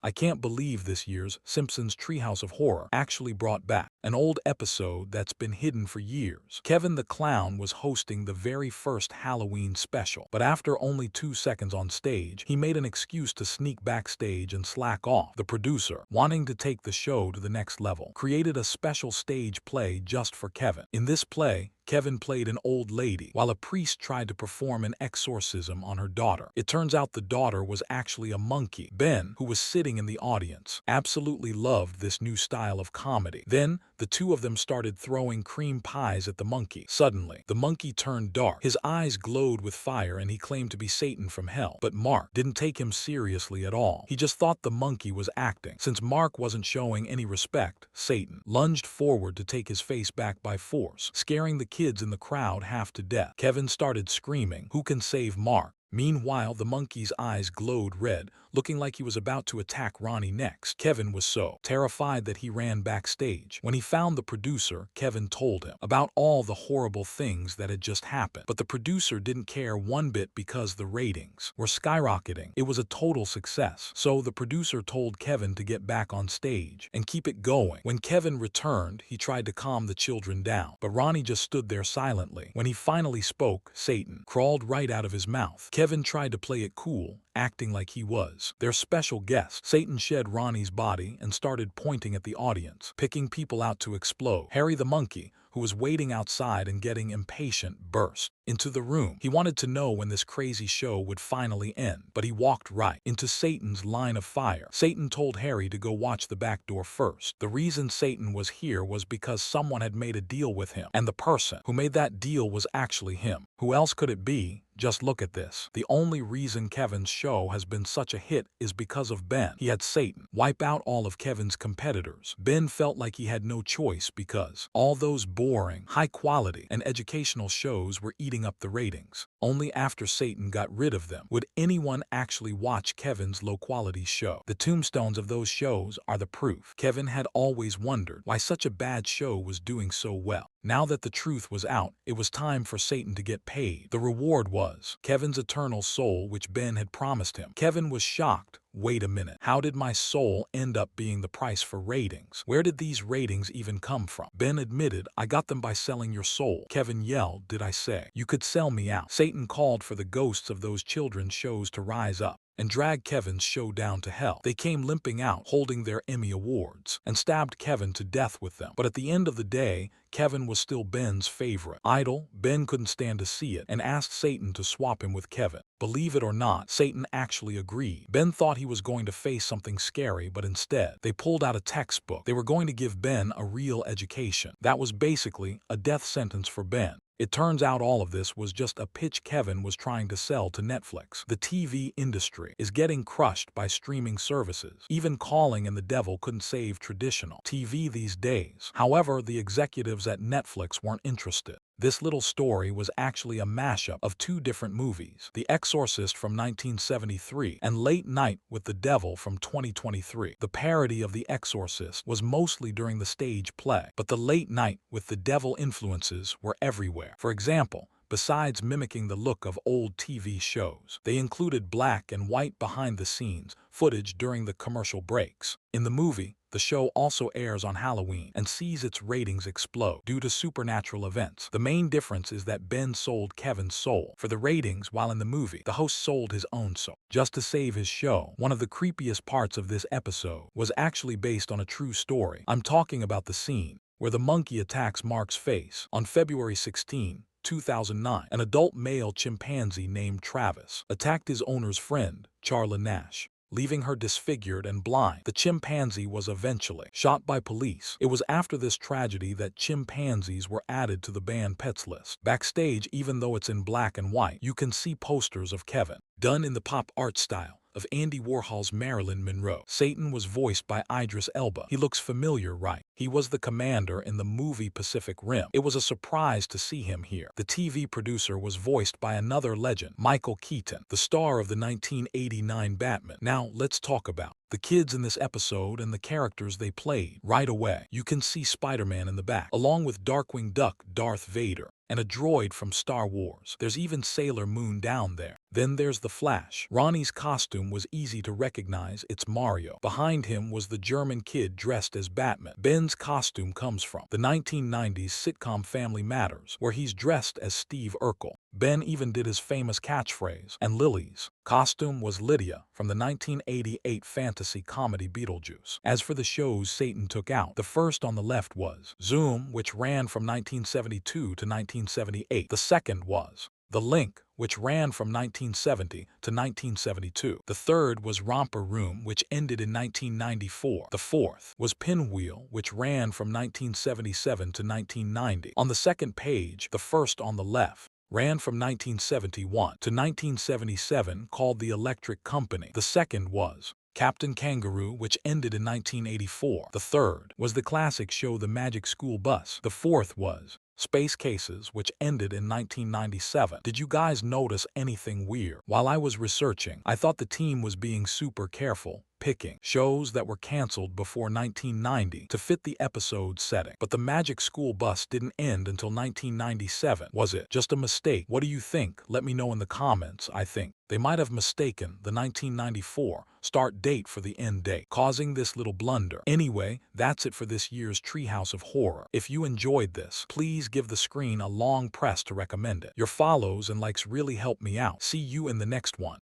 I can't believe this year's Simpsons Treehouse of Horror actually brought back an old episode that's been hidden for years. Kevin the Clown was hosting the very first Halloween special, but after only 2 seconds on stage, he made an excuse to sneak backstage and slack off. The producer, wanting to take the show to the next level, created a special stage play just for Kevin. In this play, Kevin played an old lady, while a priest tried to perform an exorcism on her daughter. It turns out the daughter was actually a monkey. Ben, who was sitting in the audience, absolutely loved this new style of comedy. Then, the two of them started throwing cream pies at the monkey. Suddenly, the monkey turned dark. His eyes glowed with fire and he claimed to be Satan from hell. But Mark didn't take him seriously at all. He just thought the monkey was acting. Since Mark wasn't showing any respect, Satan lunged forward to take his face back by force, scaring the kids in the crowd half to death. Kevin started screaming, "Who can save Mark?" Meanwhile, the monkey's eyes glowed red, looking like he was about to attack Ronnie next. Kevin was so terrified that he ran backstage. When he found the producer, Kevin told him about all the horrible things that had just happened. But the producer didn't care one bit because the ratings were skyrocketing. It was a total success. So the producer told Kevin to get back on stage and keep it going. When Kevin returned, he tried to calm the children down, but Ronnie just stood there silently. When he finally spoke, Satan crawled right out of his mouth. Kevin tried to play it cool, acting like he was their special guest. Satan shed Ronnie's body and started pointing at the audience, picking people out to explode. Harry the monkey, who was waiting outside and getting impatient, burst into the room. He wanted to know when this crazy show would finally end, but he walked right into Satan's line of fire. Satan told Harry to go watch the back door first. The reason Satan was here was because someone had made a deal with him, and the person who made that deal was actually him. Who else could it be? Just look at this. The only reason Kevin's show has been such a hit is because of Ben. He had Satan wipe out all of Kevin's competitors. Ben felt like he had no choice because all those boring, high-quality, and educational shows were eating up the ratings. Only after Satan got rid of them would anyone actually watch Kevin's low-quality show. The tombstones of those shows are the proof. Kevin had always wondered why such a bad show was doing so well. Now that the truth was out, it was time for Satan to get paid. The reward was Kevin's eternal soul, which Ben had promised him. Kevin was shocked. Wait a minute. How did my soul end up being the price for ratings? Where did these ratings even come from? Ben admitted, "I got them by selling your soul." Kevin yelled, "Did I say you could sell me out?" Satan called for the ghosts of those children's shows to rise up and drag Kevin's show down to hell. They came limping out, holding their Emmy Awards, and stabbed Kevin to death with them. But at the end of the day, Kevin was still Ben's favorite idol. Ben couldn't stand to see it and asked Satan to swap him with Kevin. Believe it or not, Satan actually agreed. Ben thought he was going to face something scary, but instead, they pulled out a textbook. They were going to give Ben a real education. That was basically a death sentence for Ben. It turns out all of this was just a pitch Kevin was trying to sell to Netflix. The TV industry is getting crushed by streaming services. Even calling in the devil couldn't save traditional TV these days. However, the executives at Netflix weren't interested. This little story was actually a mashup of two different movies, The Exorcist from 1973 and Late Night with the Devil from 2023. The parody of The Exorcist was mostly during the stage play, but the Late Night with the Devil influences were everywhere. For example, besides mimicking the look of old TV shows, they included black and white behind-the-scenes footage during the commercial breaks. In the movie, the show also airs on Halloween and sees its ratings explode due to supernatural events. The main difference is that Ben sold Kevin's soul for the ratings, while in the movie, the host sold his own soul just to save his show. One of the creepiest parts of this episode was actually based on a true story. I'm talking about the scene where the monkey attacks Mark's face. On February 16, 2009, an adult male chimpanzee named Travis attacked his owner's friend, Charla Nash, leaving her disfigured and blind. The chimpanzee was eventually shot by police. It was after this tragedy that chimpanzees were added to the banned pets list. Backstage, even though it's in black and white, you can see posters of Kevin, done in the pop art style of Andy Warhol's Marilyn Monroe. Satan was voiced by Idris Elba. He looks familiar, right? He was the commander in the movie Pacific Rim. It was a surprise to see him here. The TV producer was voiced by another legend, Michael Keaton, the star of the 1989 Batman. Now, let's talk about the kids in this episode and the characters they played. Right away, you can see Spider-Man in the back, along with Darkwing Duck, Darth Vader, and a droid from Star Wars. There's even Sailor Moon down there. Then there's the Flash. Ronnie's costume was easy to recognize, it's Mario. Behind him was the German kid dressed as Batman. Ben's costume comes from the 1990s sitcom Family Matters, where he's dressed as Steve Urkel. Ben even did his famous catchphrase. And Lily's costume was Lydia from the 1988 fantasy comedy Beetlejuice. As for the shows Satan took out, the first on the left was Zoom, which ran from 1972 to 1978. The second was The Link, which ran from 1970 to 1972. The third was Romper Room, which ended in 1994. The fourth was Pinwheel, which ran from 1977 to 1990. On the second page, the first on the left ran from 1971 to 1977, called The Electric Company. The second was Captain Kangaroo, which ended in 1984. The third was the classic show The Magic School Bus. The fourth was Space Cases, which ended in 1997. Did you guys notice anything weird? While I was researching, I thought the team was being super careful, picking shows that were canceled before 1990 to fit the episode setting. But the Magic School Bus didn't end until 1997. Was it just a mistake? What do you think? Let me know in the comments. I think they might have mistaken the 1994 start date for the end date, causing this little blunder. Anyway, that's it for this year's Treehouse of Horror. If you enjoyed this, please give the screen a long press to recommend it. Your follows and likes really help me out. See you in the next one.